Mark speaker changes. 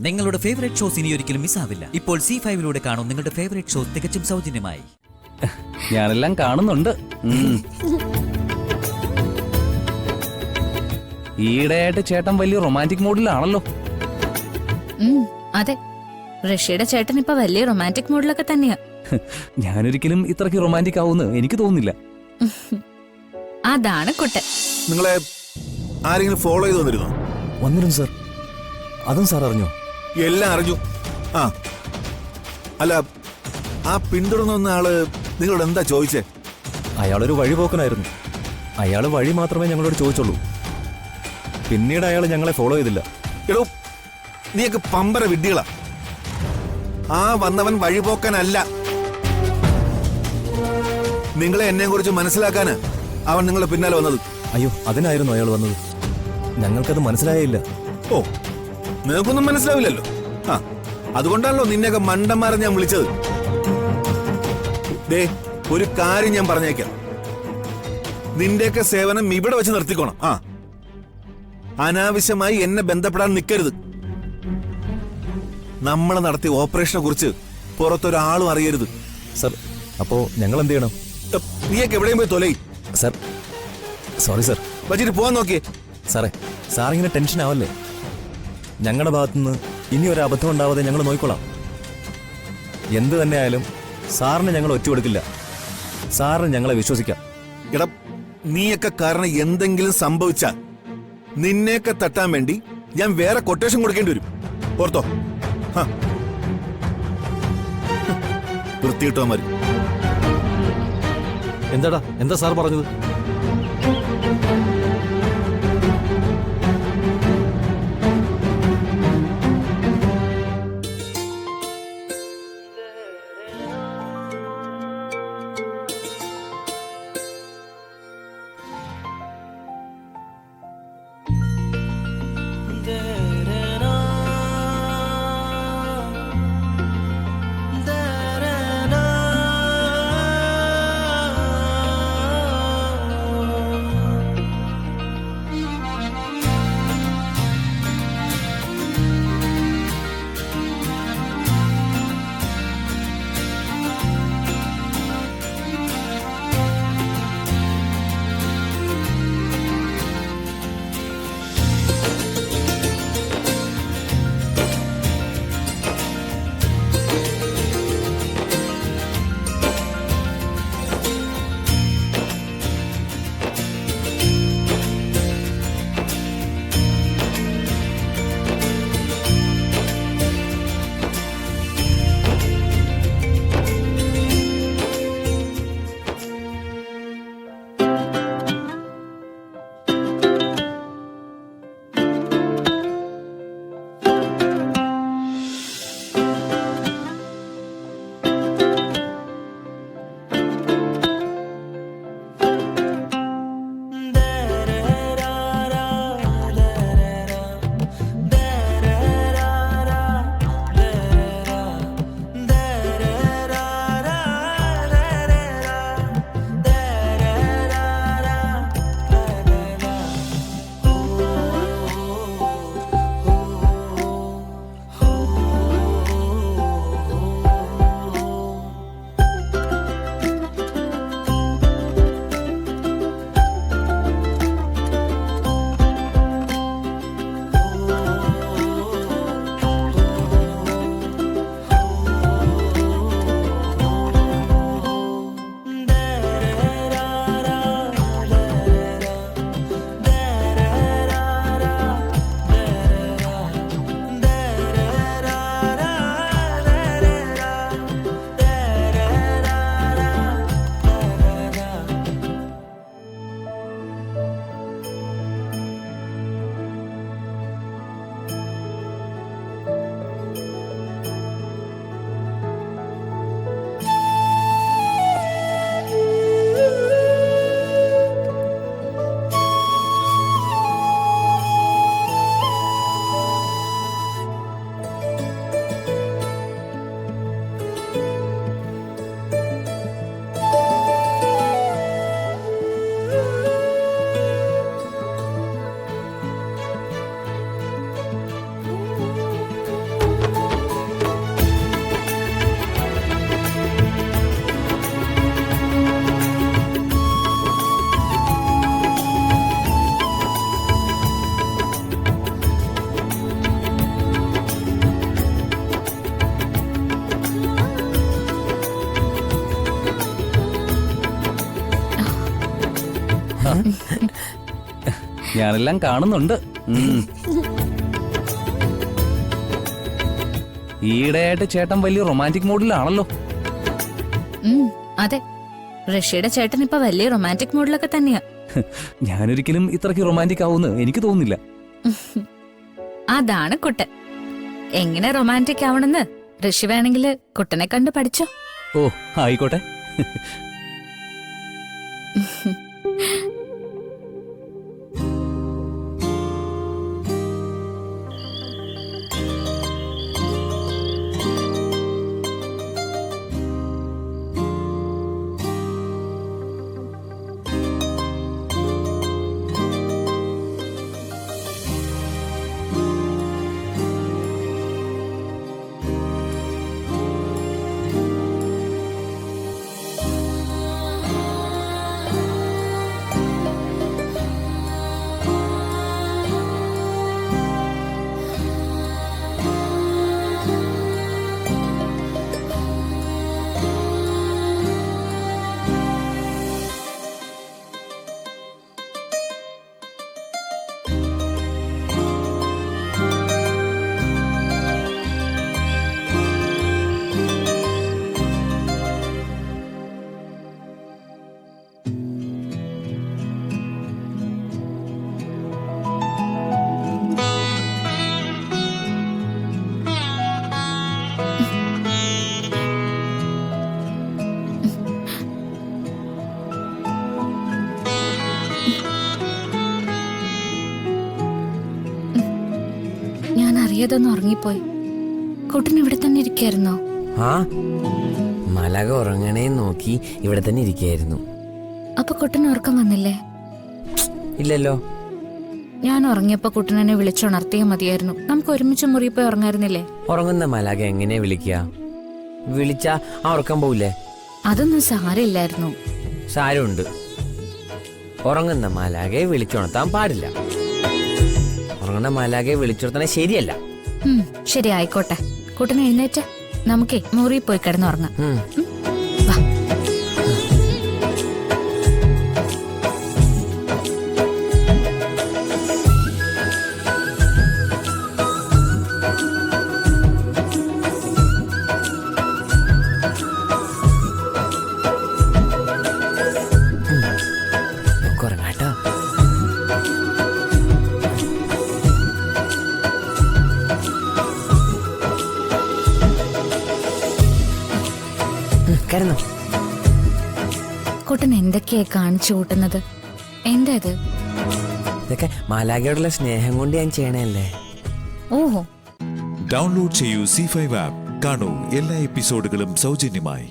Speaker 1: നിങ്ങളുടെ favourite shows ഇനി ഒരിക്കലും മിസ്സാവില്ല. ഇപ്പോൾ C5 കാണും നിങ്ങളുടെ ഫേവറേറ്റ് ഷോസ് തികച്ചും സൗജന്യമായി.
Speaker 2: ഞാനെല്ലാം കാണുന്നുണ്ട്. ഈയിടെയായിട്ട് ചേട്ടൻ വലിയ റൊമാൻറ്റിക് മൂഡിലാണല്ലോ.
Speaker 3: അതെ, റഷ്യയുടെ ചേട്ടൻ ഇപ്പൊ വലിയ റൊമാൻറ്റിക് മൂഡിലൊക്കെ തന്നെയാ.
Speaker 2: ഞാനൊരിക്കലും ഇത്രയ്ക്ക് റൊമാൻറ്റിക് ആവുമെന്ന് എനിക്ക് തോന്നുന്നില്ല.
Speaker 3: അതാണ് കുട്ടൻ.
Speaker 4: നിങ്ങളെ ആരെങ്കിലും ഫോളോ ചെയ്ത് വന്നിരുന്നോ?
Speaker 5: വന്നിരുന്നു സാർ. അതും സാർ അറിഞ്ഞോ?
Speaker 4: എല്ലാം അറിഞ്ഞു. ആ അല്ല, ആ പിന്തുടർന്ന വന്ന ആള് നിങ്ങളോട് എന്താ ചോദിച്ചേ?
Speaker 5: അയാളൊരു വഴിപോക്കനായിരുന്നു. അയാൾ വഴി മാത്രമേ ഞങ്ങളോട് ചോദിച്ചുള്ളൂ. പിന്നീട് അയാൾ ഞങ്ങളെ ഫോളോ ചെയ്തില്ല.
Speaker 4: എടോ, നീയൊക്കെ പമ്പര വിഡ്ഢികളാ. ആ വന്നവൻ വഴിപോക്കനല്ല. നിങ്ങളെ എന്നെ കുറിച്ച് മനസ്സിലാക്കാന് അവൻ നിങ്ങളെ പിന്നാലെ വന്നത്.
Speaker 5: അയ്യോ, അതിനായിരുന്നു അയാൾ വന്നത്. ഞങ്ങൾക്കത് മനസ്സിലായില്ല.
Speaker 4: ഓ, നിങ്ങൾക്കൊന്നും മനസ്സിലാവില്ലല്ലോ. ആ, അതുകൊണ്ടാണല്ലോ നിന്നെയൊക്കെ മണ്ടന്മാരെ ഞാൻ വിളിച്ചത്. ദേ, ഒരു കാര്യം ഞാൻ പറഞ്ഞേക്കാം. നിന്റെയൊക്കെ സേവനം ഇവിടെ വെച്ച് നിർത്തിക്കോണം. ആ, അനാവശ്യമായി എന്നെ ബന്ധപ്പെടാൻ നിൽക്കരുത്. നമ്മൾ നടത്തിയ ഓപ്പറേഷനെ കുറിച്ച് പുറത്തൊരാളും അറിയരുത്.
Speaker 5: സർ, അപ്പോ ഞങ്ങൾ എന്ത് ചെയ്യണം?
Speaker 4: നീയൊക്കെ എവിടെയും പോയി തൊലയി.
Speaker 5: Sir, sorry sir.
Speaker 4: വച്ചിട്ട് പോവാൻ നോക്കിയേ.
Speaker 5: സാറേ, സാറിങ്ങനെ ടെൻഷൻ ആവല്ലേ. ഞങ്ങളുടെ ഭാഗത്തുനിന്ന് ഇനി ഒരു അബദ്ധം ഉണ്ടാവാതെ ഞങ്ങൾ നോക്കിക്കൊള്ളാം. എന്ത് തന്നെ ആയാലും സാറിനെ ഞങ്ങൾ ഒറ്റുകൊടുക്കില്ല. സാറിന് ഞങ്ങളെ വിശ്വസിക്കാം.
Speaker 4: എടാ, നീയൊക്കെ കാരണം എന്തെങ്കിലും സംഭവിച്ചാൽ നിന്നെയൊക്കെ തട്ടാൻ വേണ്ടി ഞാൻ വേറെ കൊട്ടേഷൻ കൊടുക്കേണ്ടി വരും. ഓർത്തോ? വൃത്തിയിട്ടോ മതി.
Speaker 5: എന്താ സാർ പറഞ്ഞത്?
Speaker 2: ഞാനെല്ലാം കാണുന്നുണ്ട്. ഈയിടെയായിട്ട് ചേട്ടൻ വലിയ റൊമാൻറ്റിക് മൂഡിലാണല്ലോ.
Speaker 3: അതെ, ഋഷിയുടെ ചേട്ടൻ ഇപ്പൊ വലിയ റൊമാൻറ്റിക് മൂഡിലൊക്കെ തന്നെയാ.
Speaker 2: ഞാനൊരിക്കലും ഇത്രയ്ക്ക് റൊമാൻറ്റിക് ആവുമെന്ന് എനിക്ക് തോന്നുന്നില്ല.
Speaker 3: അതാണ് കുട്ടൻ. എങ്ങനെ റൊമാൻറ്റിക് ആവണമെന്ന് ഋഷി വേണമെങ്കിൽ കുട്ടനെ കണ്ട് പഠിച്ചോ.
Speaker 2: ഓ, ആയിക്കോട്ടെ.
Speaker 3: അറിയാതൊന്ന് ഉറങ്ങിപ്പോയി. കുട്ടൻ ഇവിടെ തന്നെ ഇരിക്കായിരുന്നോ?
Speaker 6: ആ, മലക ഉറങ്ങണേ നോക്കി ഇവിടെ തന്നെ ഇരിക്കായിരുന്നു.
Speaker 3: അപ്പൊ കുട്ടന് ഉറക്കം വന്നില്ലേ?
Speaker 6: ഇല്ലല്ലോ.
Speaker 3: ഞാൻ ഉറങ്ങിയപ്പോ കുട്ടനെ വിളിച്ചുണർത്തിയാ മതിയായിരുന്നു. നമുക്ക് ഒരുമിച്ച് മുറി പോയി ഉറങ്ങായിരുന്നില്ലേ?
Speaker 6: ഉറങ്ങുന്ന മലക എങ്ങനെ വിളിക്കുക? വിളിച്ചാ ആ ഉറക്കം പോവില്ലേ?
Speaker 3: അതൊന്നും സാരമില്ലായിരുന്നു.
Speaker 6: സാരമുണ്ട്. ഉറങ്ങുന്ന മലാകെ വിളിച്ചുണർത്താൻ പാടില്ല. ഉറങ്ങുന്ന മലാകെ വിളിച്ചുണർത്തണേ ശരിയല്ല.
Speaker 3: ശരി, ആയിക്കോട്ടെ. കുട്ടൻ എഴുന്നേറ്റ് നമുക്കേ മുറി പോയി കിടന്നുറങ്ങാം. വാ.
Speaker 6: ഉറങ്ങാട്ടോ. കിടന്നോ.
Speaker 3: കുട്ടൻ എന്തൊക്കെയായി കാണിച്ചു കൂട്ടുന്നത്? എന്താ ഇത്?
Speaker 6: ഇതൊക്കെ മാലാഖയോടുള്ള സ്നേഹം കൊണ്ട് ഞാൻ ചെയ്യണല്ലേ.
Speaker 3: ഓഹോ.
Speaker 7: ഡൗൺലോഡ് ചെയ്യൂ C5 ആപ്പ്. കാണൂ എല്ലാ എപ്പിസോഡുകളും സൗജന്യമായി.